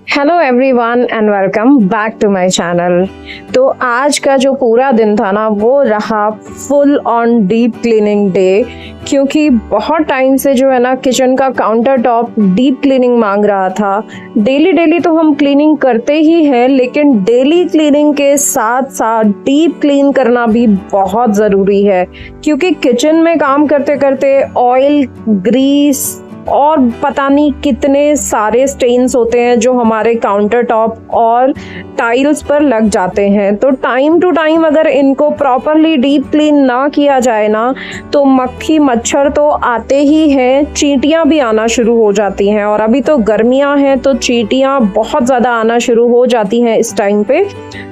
Hello everyone and welcome back to my channel. तो आज का जो पूरा दिन था ना वो रहा full on deep cleaning day, क्योंकि बहुत टाइम से जो है ना किचन का काउंटर टॉप डीप क्लीनिंग मांग रहा था। डेली तो हम क्लीनिंग करते ही हैं, लेकिन डेली क्लीनिंग के साथ साथ डीप क्लीन करना भी बहुत ज़रूरी है, क्योंकि किचन में काम करते करते ऑयल, ग्रीस और पता नहीं कितने सारे स्टेन्स होते हैं जो हमारे काउंटर टॉप और टाइल्स पर लग जाते हैं। तो टाइम टू टाइम अगर इनको प्रॉपरली डीप क्लीन ना किया जाए ना तो मक्खी मच्छर तो आते ही हैं, चींटियां भी आना शुरू हो जाती हैं। और अभी तो गर्मियां हैं तो चींटियां बहुत ज़्यादा आना शुरू हो जाती हैं इस टाइम पे।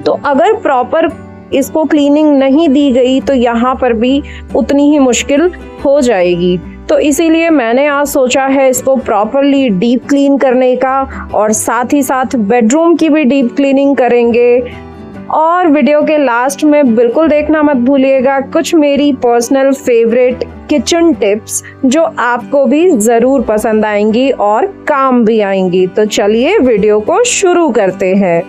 तो अगर प्रॉपर इसको क्लीनिंग नहीं दी गई तो यहाँ पर भी उतनी ही मुश्किल हो जाएगी। तो इसीलिए मैंने आज सोचा है इसको प्रॉपरली डीप क्लीन करने का, और साथ ही साथ बेडरूम की भी डीप क्लीनिंग करेंगे। और वीडियो के लास्ट में बिल्कुल देखना मत भूलिएगा कुछ मेरी पर्सनल फेवरेट किचन टिप्स जो आपको भी ज़रूर पसंद आएंगी और काम भी आएंगी। तो चलिए वीडियो को शुरू करते हैं।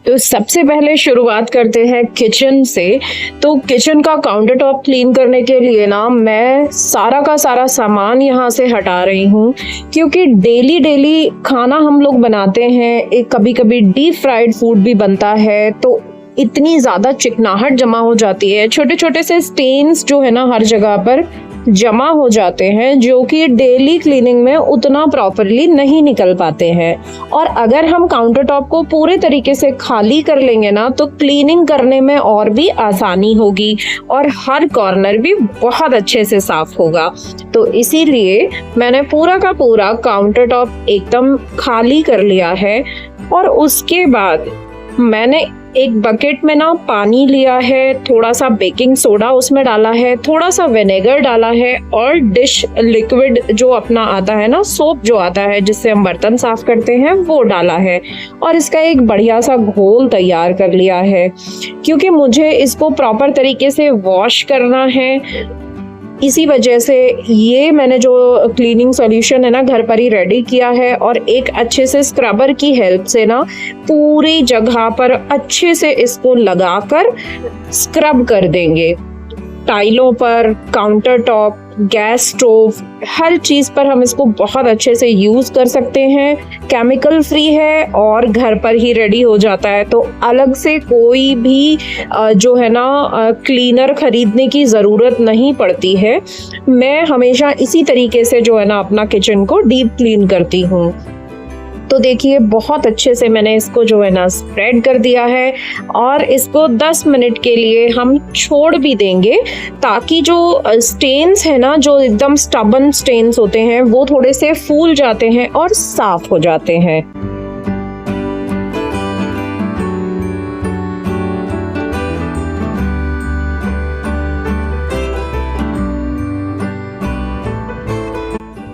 तो सबसे पहले शुरुआत करते हैं किचन से। तो किचन का काउंटर टॉप क्लीन करने के लिए ना मैं सारा का सारा सामान यहाँ से हटा रही हूँ, क्योंकि डेली खाना हम लोग बनाते हैं, एक कभी कभी डीप फ्राइड फूड भी बनता है, तो इतनी ज़्यादा चिकनाहट जमा हो जाती है, छोटे छोटे से स्टेन्स जो है ना हर जगह पर जमा हो जाते हैं, जो कि डेली क्लीनिंग में उतना प्रॉपरली नहीं निकल पाते हैं। और अगर हम काउंटर टॉप को पूरे तरीके से खाली कर लेंगे ना तो क्लीनिंग करने में और भी आसानी होगी और हर कॉर्नर भी बहुत अच्छे से साफ होगा। तो इसीलिए मैंने पूरा का पूरा काउंटर टॉप एकदम खाली कर लिया है। और उसके बाद मैंने एक बकेट में ना पानी लिया है, थोड़ा सा बेकिंग सोडा उसमें डाला है, थोड़ा सा विनेगर डाला है और डिश लिक्विड जो अपना आता है ना, सोप जो आता है जिससे हम बर्तन साफ करते हैं, वो डाला है। और इसका एक बढ़िया सा घोल तैयार कर लिया है, क्योंकि मुझे इसको प्रॉपर तरीके से वॉश करना है। इसी वजह से ये मैंने जो क्लीनिंग सॉल्यूशन है ना घर पर ही रेडी किया है, और एक अच्छे से स्क्रबर की हेल्प से ना पूरी जगह पर अच्छे से इसको लगाकर स्क्रब कर देंगे। टाइलों पर, काउंटर टॉप, गैस स्टोव, हर चीज़ पर हम इसको बहुत अच्छे से यूज़ कर सकते हैं। केमिकल फ्री है और घर पर ही रेडी हो जाता है, तो अलग से कोई भी जो है ना क्लीनर खरीदने की ज़रूरत नहीं पड़ती है। मैं हमेशा इसी तरीके से जो है ना अपना किचन को डीप क्लीन करती हूँ। तो देखिए बहुत अच्छे से मैंने इसको जो है ना स्प्रेड कर दिया है, और इसको 10 मिनट के लिए हम छोड़ भी देंगे, ताकि जो स्टेन्स है ना, जो एकदम स्टबन स्टेन्स होते हैं, वो थोड़े से फूल जाते हैं और साफ हो जाते हैं।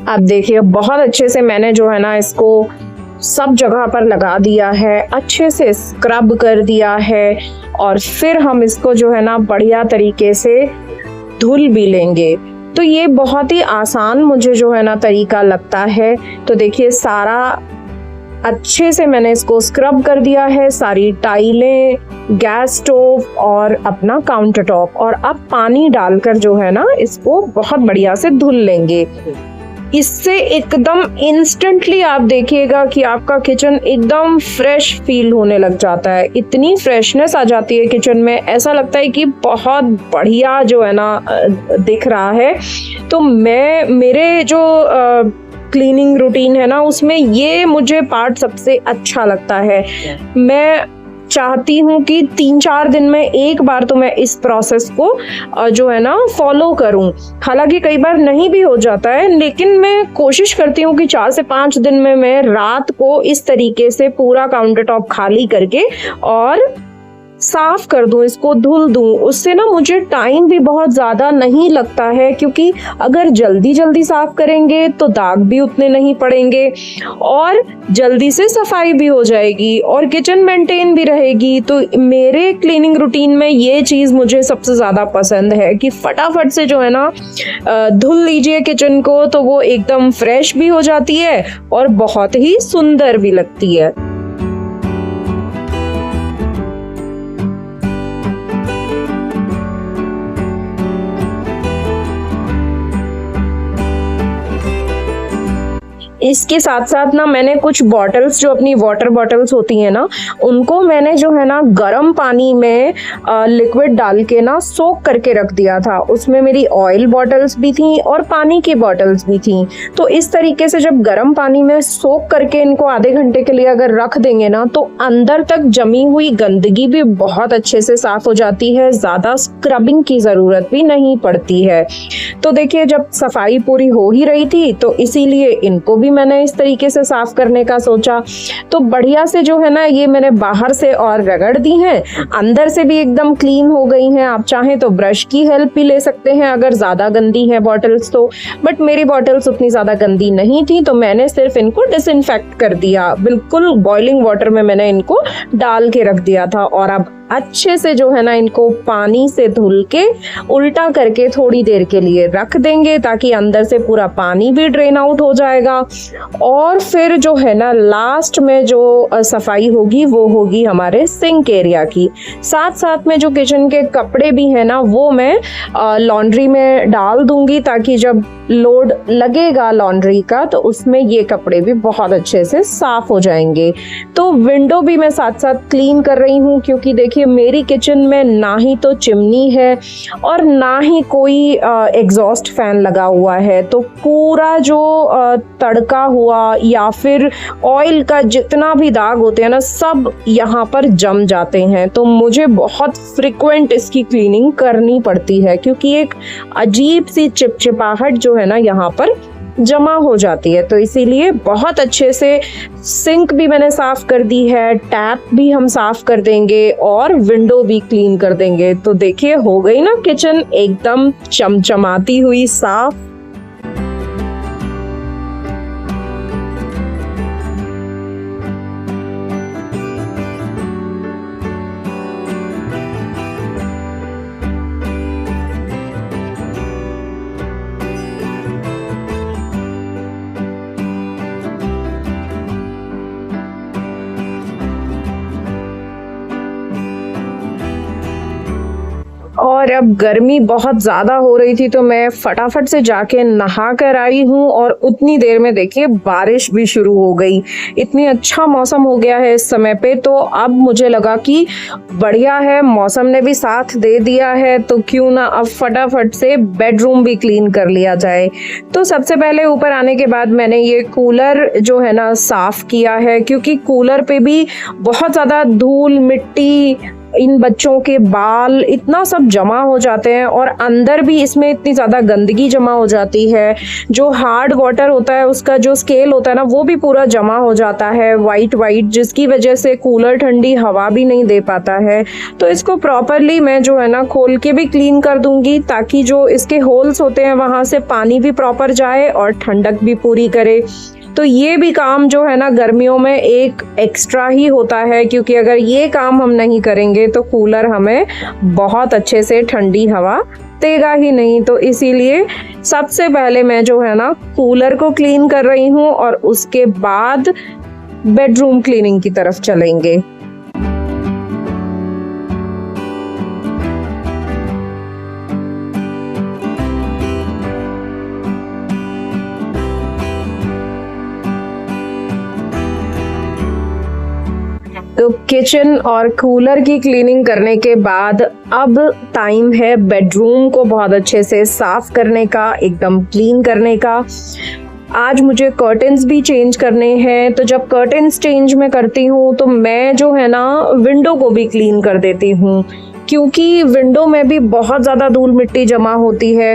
अब देखिए बहुत अच्छे से मैंने जो है ना इसको सब जगह पर लगा दिया है, अच्छे से स्क्रब कर दिया है, और फिर हम इसको जो है ना बढ़िया तरीके से धुल भी लेंगे। तो ये बहुत ही आसान मुझे जो है ना तरीका लगता है। तो देखिए सारा अच्छे से मैंने इसको स्क्रब कर दिया है, सारी टाइलें, गैस स्टोव और अपना काउंटर टॉप, और अब पानी डालकर जो है ना इसको बहुत बढ़िया से धुल लेंगे। इससे एकदम इंस्टेंटली आप देखिएगा कि आपका किचन एकदम फ्रेश फील होने लग जाता है। इतनी फ्रेशनेस आ जाती है किचन में, ऐसा लगता है कि बहुत बढ़िया जो है ना दिख रहा है। तो मेरे जो क्लीनिंग रूटीन है ना उसमें ये मुझे पार्ट सबसे अच्छा लगता है। मैं चाहती हूँ कि 3-4 दिन में एक बार तो मैं इस प्रोसेस को जो है ना फॉलो करूँ। हालांकि कई बार नहीं भी हो जाता है, लेकिन मैं कोशिश करती हूँ कि 4 से 5 दिन में मैं रात को इस तरीके से पूरा काउंटर टॉप खाली करके और साफ कर दूं, इसको धुल दूं, उससे ना मुझे टाइम भी बहुत ज़्यादा नहीं लगता है, क्योंकि अगर जल्दी जल्दी साफ करेंगे तो दाग भी उतने नहीं पड़ेंगे और जल्दी से सफाई भी हो जाएगी और किचन मेंटेन भी रहेगी। तो मेरे क्लीनिंग रूटीन में ये चीज़ मुझे सबसे ज़्यादा पसंद है कि फटाफट से जो है ना धुल लीजिए किचन को, तो वो एकदम फ्रेश भी हो जाती है और बहुत ही सुंदर भी लगती है। इसके साथ साथ ना मैंने कुछ बॉटल्स, जो अपनी वाटर बॉटल्स होती हैं ना, उनको मैंने जो है ना गर्म पानी में लिक्विड डाल के ना सोक करके रख दिया था। उसमें मेरी ऑयल बॉटल्स भी थी और पानी की बॉटल्स भी थी। तो इस तरीके से जब गर्म पानी में सोक करके इनको आधे घंटे के लिए अगर रख देंगे ना, तो अंदर तक जमी हुई गंदगी भी बहुत अच्छे से साफ हो जाती है, ज़्यादा स्क्रबिंग की ज़रूरत भी नहीं पड़ती है। तो देखिए, जब सफाई पूरी हो ही रही थी तो इसीलिए इनको भी मैंने इस तरीके से साफ करने का सोचा। तो बढ़िया से जो है ना, ये मैंने बाहर से और रगड़ दी हैं, अंदर से भी एकदम क्लीन हो गई हैं। आप चाहें तो ब्रश की हेल्प भी ले सकते हैं अगर ज़्यादा गंदी है बॉटल्स तो, बट मेरी बॉटल्स उतनी ज़्यादा गंदी नहीं थी, तो मैंने सिर्फ इनको डिसइंफेक्ट कर दिया। बिल्कुल बॉइलिंग वाटर में मैंने इनको डाल के रख दिया था और अब अच्छे से जो है ना इनको पानी से धुल के उल्टा करके थोड़ी देर के लिए रख देंगे, ताकि अंदर से पूरा पानी भी ड्रेन आउट हो जाएगा। और फिर जो है ना लास्ट में जो सफाई होगी वो होगी हमारे सिंक एरिया की। साथ साथ में जो किचन के कपड़े भी हैं ना, वो मैं लॉन्ड्री में डाल दूंगी, ताकि जब लोड लगेगा लॉन्ड्री का तो उसमें ये कपड़े भी बहुत अच्छे से साफ हो जाएंगे। तो विंडो भी मैं साथ साथ क्लीन कर रही हूँ, क्योंकि देखिए मेरी किचन में ना ही तो चिमनी है और ना ही कोई एग्जॉस्ट फैन लगा हुआ है। तो पूरा जो तड़का हुआ या फिर ऑयल का जितना भी दाग होते हैं ना, सब यहाँ पर जम जाते हैं। तो मुझे बहुत फ्रिक्वेंट इसकी क्लीनिंग करनी पड़ती है, क्योंकि एक अजीब सी चिपचिपाहट जो है ना यहाँ पर जमा हो जाती है। तो इसीलिए बहुत अच्छे से सिंक भी मैंने साफ कर दी है, टैप भी हम साफ कर देंगे और विंडो भी क्लीन कर देंगे। तो देखिए, हो गई ना किचन एकदम चमचमाती हुई साफ। और अब गर्मी बहुत ज़्यादा हो रही थी, तो मैं फटाफट से जाके नहा कर आई हूँ और उतनी देर में देखिए बारिश भी शुरू हो गई। इतनी अच्छा मौसम हो गया है इस समय पे, तो अब मुझे लगा कि बढ़िया है, मौसम ने भी साथ दे दिया है, तो क्यों ना अब फटाफट से बेडरूम भी क्लीन कर लिया जाए। तो सबसे पहले ऊपर आने के बाद मैंने ये कूलर जो है ना साफ़ किया है, क्योंकि कूलर पे भी बहुत ज़्यादा धूल मिट्टी, इन बच्चों के बाल, इतना सब जमा हो जाते हैं और अंदर भी इसमें इतनी ज़्यादा गंदगी जमा हो जाती है। जो हार्ड वाटर होता है उसका जो स्केल होता है ना, वो भी पूरा जमा हो जाता है वाइट, जिसकी वजह से कूलर ठंडी हवा भी नहीं दे पाता है। तो इसको प्रॉपरली मैं जो है ना खोल के भी क्लीन कर दूंगी, ताकि जो इसके होल्स होते हैं वहाँ से पानी भी प्रॉपर जाए और ठंडक भी पूरी करे। तो ये भी काम जो है ना गर्मियों में एक एक्स्ट्रा ही होता है, क्योंकि अगर ये काम हम नहीं करेंगे तो कूलर हमें बहुत अच्छे से ठंडी हवा देगा ही नहीं। तो इसीलिए सबसे पहले मैं जो है ना कूलर को क्लीन कर रही हूँ और उसके बाद बेडरूम क्लीनिंग की तरफ चलेंगे। तो किचन और कूलर की क्लीनिंग करने के बाद अब टाइम है बेडरूम को बहुत अच्छे से साफ करने का, एकदम क्लीन करने का। आज मुझे कर्टन्स भी चेंज करने हैं, तो जब कर्टन्स चेंज मैं करती हूँ तो मैं जो है ना विंडो को भी क्लीन कर देती हूँ, क्योंकि विंडो में भी बहुत ज़्यादा धूल मिट्टी जमा होती है।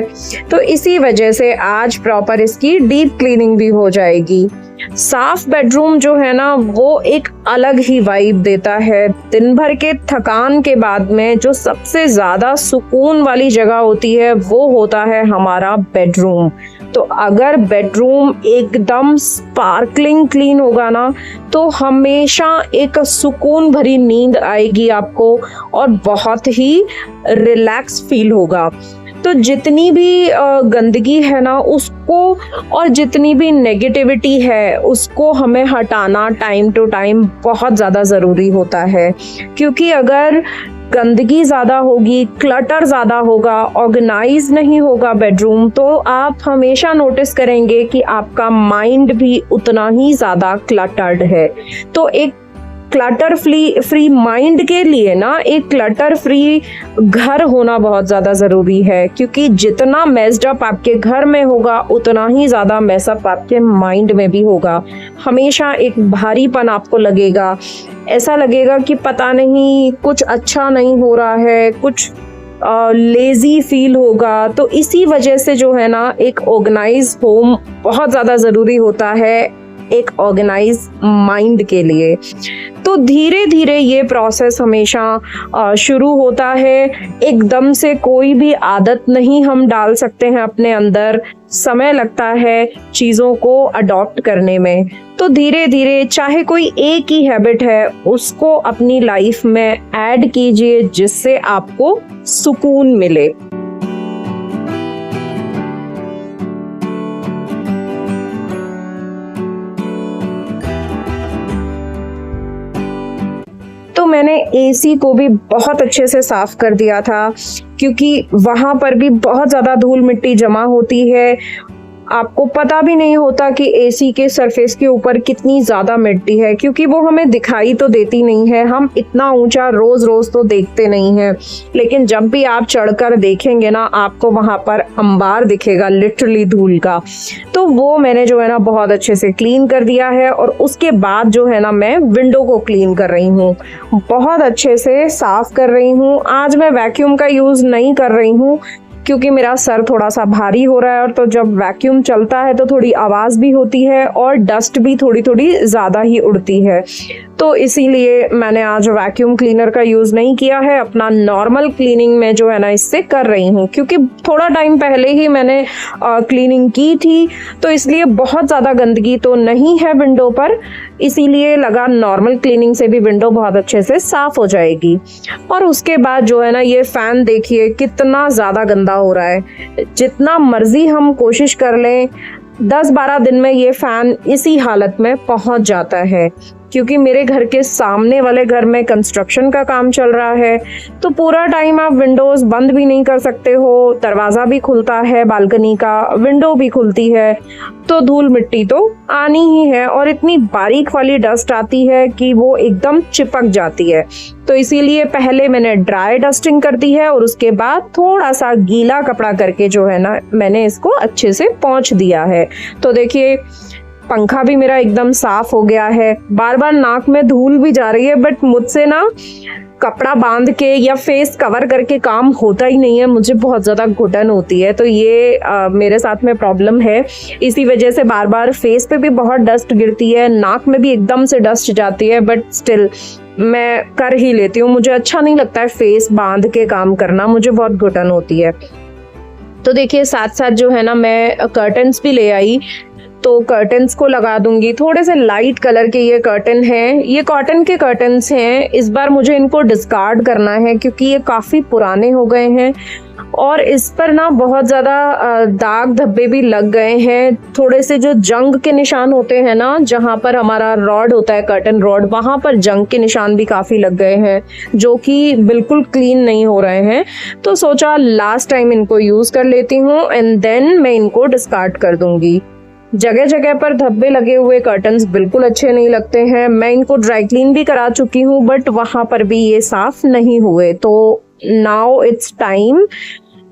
तो इसी वजह से आज प्रॉपर इसकी डीप क्लीनिंग भी हो जाएगी। साफ बेडरूम जो है ना वो एक अलग ही वाइब देता है। दिन भर के थकान के बाद में जो सबसे ज्यादा सुकून वाली जगह होती है वो होता है हमारा बेडरूम। तो अगर बेडरूम एकदम स्पार्कलिंग क्लीन होगा ना तो हमेशा एक सुकून भरी नींद आएगी आपको और बहुत ही रिलैक्स फील होगा। तो जितनी भी गंदगी है ना उसको और जितनी भी नेगेटिविटी है उसको हमें हटाना टाइम टू टाइम बहुत ज़्यादा ज़रूरी होता है। क्योंकि अगर गंदगी ज़्यादा होगी, क्लटर ज़्यादा होगा, ऑर्गेनाइज नहीं होगा बेडरूम, तो आप हमेशा नोटिस करेंगे कि आपका माइंड भी उतना ही ज़्यादा क्लटर्ड है। तो एक क्लटर फ्री माइंड के लिए ना एक क्लटर फ्री घर होना बहुत ज़्यादा ज़रूरी है। क्योंकि जितना मेस्ड अप आपके घर में होगा उतना ही ज़्यादा मेसअप आपके माइंड में भी होगा। हमेशा एक भारीपन आपको लगेगा, ऐसा लगेगा कि पता नहीं कुछ अच्छा नहीं हो रहा है, कुछ लेजी फील होगा। तो इसी वजह से जो है ना एक ऑर्गेनाइज होम बहुत ज़्यादा ज़रूरी होता है एक ऑर्गेनाइज माइंड के लिए। तो धीरे धीरे ये प्रोसेस हमेशा शुरू होता है। एकदम से कोई भी आदत नहीं हम डाल सकते हैं अपने अंदर, समय लगता है चीज़ों को अडॉप्ट करने में। तो धीरे धीरे चाहे कोई एक ही हैबिट है उसको अपनी लाइफ में ऐड कीजिए जिससे आपको सुकून मिले। तो मैंने एसी को भी बहुत अच्छे से साफ कर दिया था क्योंकि वहाँ पर भी बहुत ज़्यादा धूल मिट्टी जमा होती है। आपको पता भी नहीं होता कि एसी के सरफेस के ऊपर कितनी ज़्यादा मिट्टी है, क्योंकि वो हमें दिखाई तो देती नहीं है। हम इतना ऊंचा रोज़ रोज़ तो देखते नहीं हैं, लेकिन जब भी आप चढ़कर देखेंगे ना आपको वहाँ पर अंबार दिखेगा लिटरली धूल का। तो वो मैंने जो है ना बहुत अच्छे से क्लीन कर दिया है। और उसके बाद जो है ना मैं विंडो को क्लीन कर रही हूँ, बहुत अच्छे से साफ कर रही हूँ। आज मैं वैक्यूम का यूज़ नहीं कर रही हूँ क्योंकि मेरा सर थोड़ा सा भारी हो रहा है, और तो जब वैक्यूम चलता है तो थोड़ी आवाज़ भी होती है और डस्ट भी थोड़ी थोड़ी ज़्यादा ही उड़ती है। तो इसीलिए मैंने आज वैक्यूम क्लीनर का यूज़ नहीं किया है, अपना नॉर्मल क्लीनिंग में जो है ना इससे कर रही हूँ। क्योंकि थोड़ा टाइम पहले ही मैंने क्लीनिंग की थी, तो इसलिए बहुत ज़्यादा गंदगी तो नहीं है विंडो पर, इसीलिए लगा नॉर्मल क्लीनिंग से भी विंडो बहुत अच्छे से साफ़ हो जाएगी। और उसके बाद जो है ना ये फ़ैन देखिए कितना ज़्यादा गंदा हो रहा है। जितना मर्जी हम कोशिश कर लें 10-12 दिन में ये फ़ैन इसी हालत में पहुंच जाता है। क्योंकि मेरे घर के सामने वाले घर में कंस्ट्रक्शन का काम चल रहा है, तो पूरा टाइम आप विंडोज़ बंद भी नहीं कर सकते हो। दरवाज़ा भी खुलता है बालकनी का, विंडो भी खुलती है, तो धूल मिट्टी तो आनी ही है। और इतनी बारीक वाली डस्ट आती है कि वो एकदम चिपक जाती है। तो इसीलिए पहले मैंने ड्राई डस्टिंग कर दी है और उसके बाद थोड़ा सा गीला कपड़ा करके जो है ना मैंने इसको अच्छे से पोंछ दिया है। तो देखिए पंखा भी मेरा एकदम साफ हो गया है। बार बार नाक में धूल भी जा रही है, बट मुझसे ना कपड़ा बांध के या फेस कवर करके काम होता ही नहीं है। मुझे बहुत ज़्यादा घुटन होती है, तो ये मेरे साथ में प्रॉब्लम है। इसी वजह से बार बार फेस पे भी बहुत डस्ट गिरती है, नाक में भी एकदम से डस्ट जाती है, बट स्टिल मैं कर ही लेती हूँ। मुझे अच्छा नहीं लगता है फेस बांध के काम करना, मुझे बहुत घुटन होती है। तो देखिए साथ साथ जो है ना मैं कर्टन्स भी ले आई, तो कर्टन्स को लगा दूंगी। थोड़े से लाइट कलर के ये कर्टन हैं, ये कॉटन के कर्टन्स हैं। इस बार मुझे इनको डिस्कार्ड करना है क्योंकि ये काफ़ी पुराने हो गए हैं और इस पर ना बहुत ज़्यादा दाग धब्बे भी लग गए हैं। थोड़े से जो जंग के निशान होते हैं ना, जहाँ पर हमारा रॉड होता है कर्टन रॉड, वहाँ पर जंग के निशान भी काफ़ी लग गए हैं जो कि बिल्कुल क्लीन नहीं हो रहे हैं। तो सोचा लास्ट टाइम इनको यूज़ कर लेती हूँ एंड देन मैं इनको डिस्कार्ड कर दूँगी। जगह जगह पर धब्बे लगे हुए कर्टन्स बिल्कुल अच्छे नहीं लगते हैं। मैं इनको ड्राई क्लीन भी करा चुकी हूँ, बट वहाँ पर भी ये साफ नहीं हुए। तो नाउ इट्स टाइम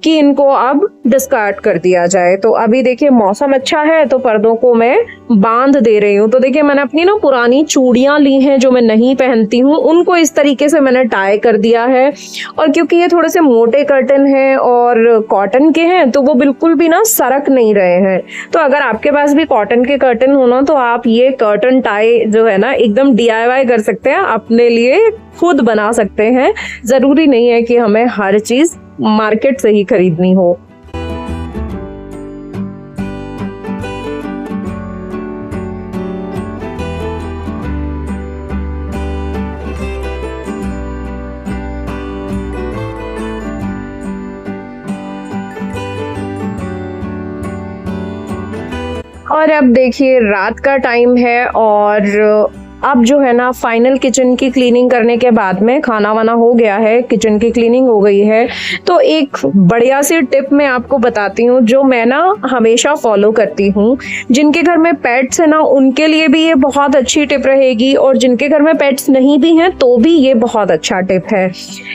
कि इनको अब डिस्कार्ड कर दिया जाए। तो अभी देखिए मौसम अच्छा है तो पर्दों को मैं बांध दे रही हूँ। तो देखिए मैंने अपनी ना पुरानी चूड़ियां ली हैं जो मैं नहीं पहनती हूँ, उनको इस तरीके से मैंने टाई कर दिया है। और क्योंकि ये थोड़े से मोटे कर्टन हैं और कॉटन के हैं तो वो बिल्कुल भी ना सरक नहीं रहे हैं। तो अगर आपके पास भी कॉटन के कर्टन हो ना तो आप ये कर्टन टाई जो है ना एकदम DIY कर सकते हैं, अपने लिए खुद बना सकते हैं। जरूरी नहीं है कि हमें हर चीज मार्केट से ही खरीदनी हो। और अब देखिए रात का टाइम है और अब जो है ना फाइनल किचन की क्लीनिंग करने के बाद में खाना वाना हो गया है, किचन की क्लीनिंग हो गई है। तो एक बढ़िया सी टिप मैं आपको बताती हूँ जो मैं ना हमेशा फॉलो करती हूँ। जिनके घर में पेट्स है ना उनके लिए भी ये बहुत अच्छी टिप रहेगी, और जिनके घर में पेट्स नहीं भी हैं तो भी ये बहुत अच्छा टिप है।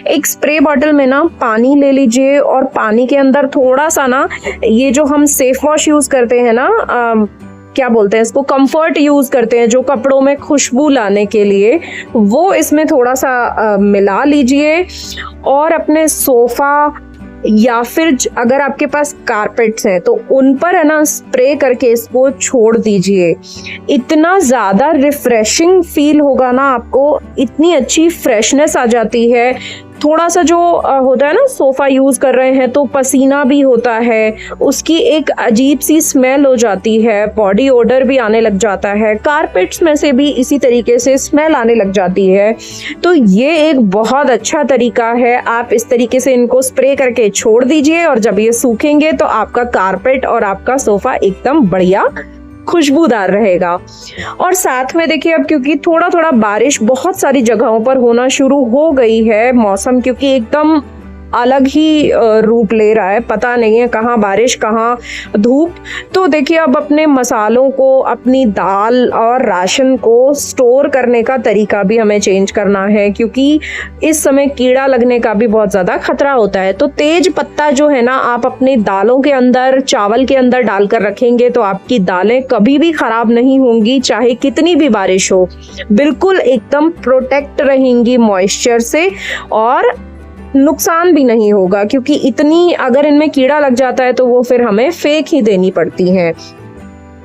एक स्प्रे बॉटल में ना पानी ले लीजिए और पानी के अंदर थोड़ा सा ना ये जो हम सेफ वॉश यूज करते हैं ना, क्या बोलते हैं इसको, कंफर्ट यूज करते हैं जो कपड़ों में खुशबू लाने के लिए, वो इसमें थोड़ा सा मिला लीजिए और अपने सोफा या फिर अगर आपके पास कारपेट्स हैं तो उन पर है ना स्प्रे करके इसको छोड़ दीजिए। इतना ज़्यादा रिफ्रेशिंग फील होगा ना आपको, इतनी अच्छी फ्रेशनेस आ जाती है। थोड़ा सा जो होता है ना, सोफा यूज कर रहे हैं तो पसीना भी होता है, उसकी एक अजीब सी स्मेल हो जाती है, बॉडी ओडर भी आने लग जाता है, कारपेट्स में से भी इसी तरीके से स्मेल आने लग जाती है। तो ये एक बहुत अच्छा तरीका है। आप इस तरीके से इनको स्प्रे करके छोड़ दीजिए और जब ये सूखेंगे तो आपका कारपेट और आपका सोफा एकदम बढ़िया खुशबूदार रहेगा। और साथ में देखिए अब क्योंकि थोड़ा थोड़ा बारिश बहुत सारी जगहों पर होना शुरू हो गई है, मौसम क्योंकि एकदम अलग ही रूप ले रहा है, पता नहीं है कहाँ बारिश कहाँ धूप। तो देखिए अब अपने मसालों को, अपनी दाल और राशन को स्टोर करने का तरीका भी हमें चेंज करना है, क्योंकि इस समय कीड़ा लगने का भी बहुत ज़्यादा खतरा होता है। तो तेज पत्ता जो है ना आप अपनी दालों के अंदर, चावल के अंदर डालकर रखेंगे तो आपकी दालें कभी भी खराब नहीं होंगी, चाहे कितनी भी बारिश हो, बिल्कुल एकदम प्रोटेक्ट रहेंगी मॉइस्चर से और नुकसान भी नहीं होगा। क्योंकि इतनी अगर इनमें कीड़ा लग जाता है तो वो फिर हमें फेंक ही देनी पड़ती है।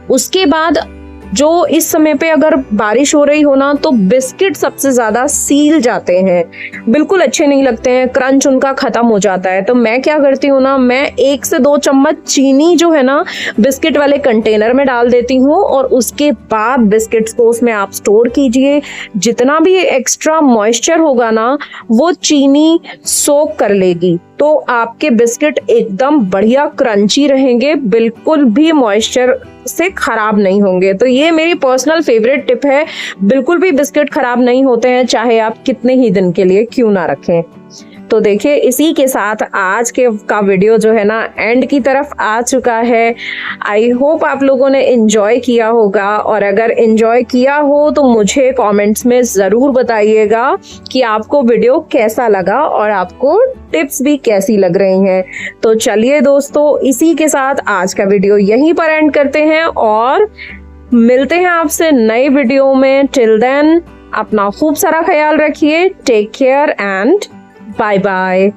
उसके बाद जो इस समय पे अगर बारिश हो रही हो ना तो बिस्किट सबसे ज्यादा सील जाते हैं, बिल्कुल अच्छे नहीं लगते हैं, क्रंच उनका खत्म हो जाता है। तो मैं क्या करती हूँ ना, मैं 1 से 2 चम्मच चीनी जो है ना बिस्किट वाले कंटेनर में डाल देती हूँ और उसके बाद बिस्किट्स को उसमें आप स्टोर कीजिए। जितना भी एक्स्ट्रा मॉइस्चर होगा ना वो चीनी सोक कर लेगी, तो आपके बिस्किट एकदम बढ़िया क्रंची रहेंगे, बिल्कुल भी मॉइस्चर से खराब नहीं होंगे। तो ये मेरी पर्सनल फेवरेट टिप है, बिल्कुल भी बिस्किट खराब नहीं होते हैं चाहे आप कितने ही दिन के लिए क्यों ना रखें। तो देखिए इसी के साथ आज के का वीडियो जो है ना एंड की तरफ आ चुका है। आई होप आप लोगों ने एंजॉय किया होगा, और अगर एंजॉय किया हो तो मुझे कमेंट्स में ज़रूर बताइएगा कि आपको वीडियो कैसा लगा और आपको टिप्स भी कैसी लग रही हैं। तो चलिए दोस्तों, इसी के साथ आज का वीडियो यहीं पर एंड करते हैं और मिलते हैं आपसे नए वीडियो में। टिल देन अपना खूब सारा ख्याल रखिए। Take care and bye bye.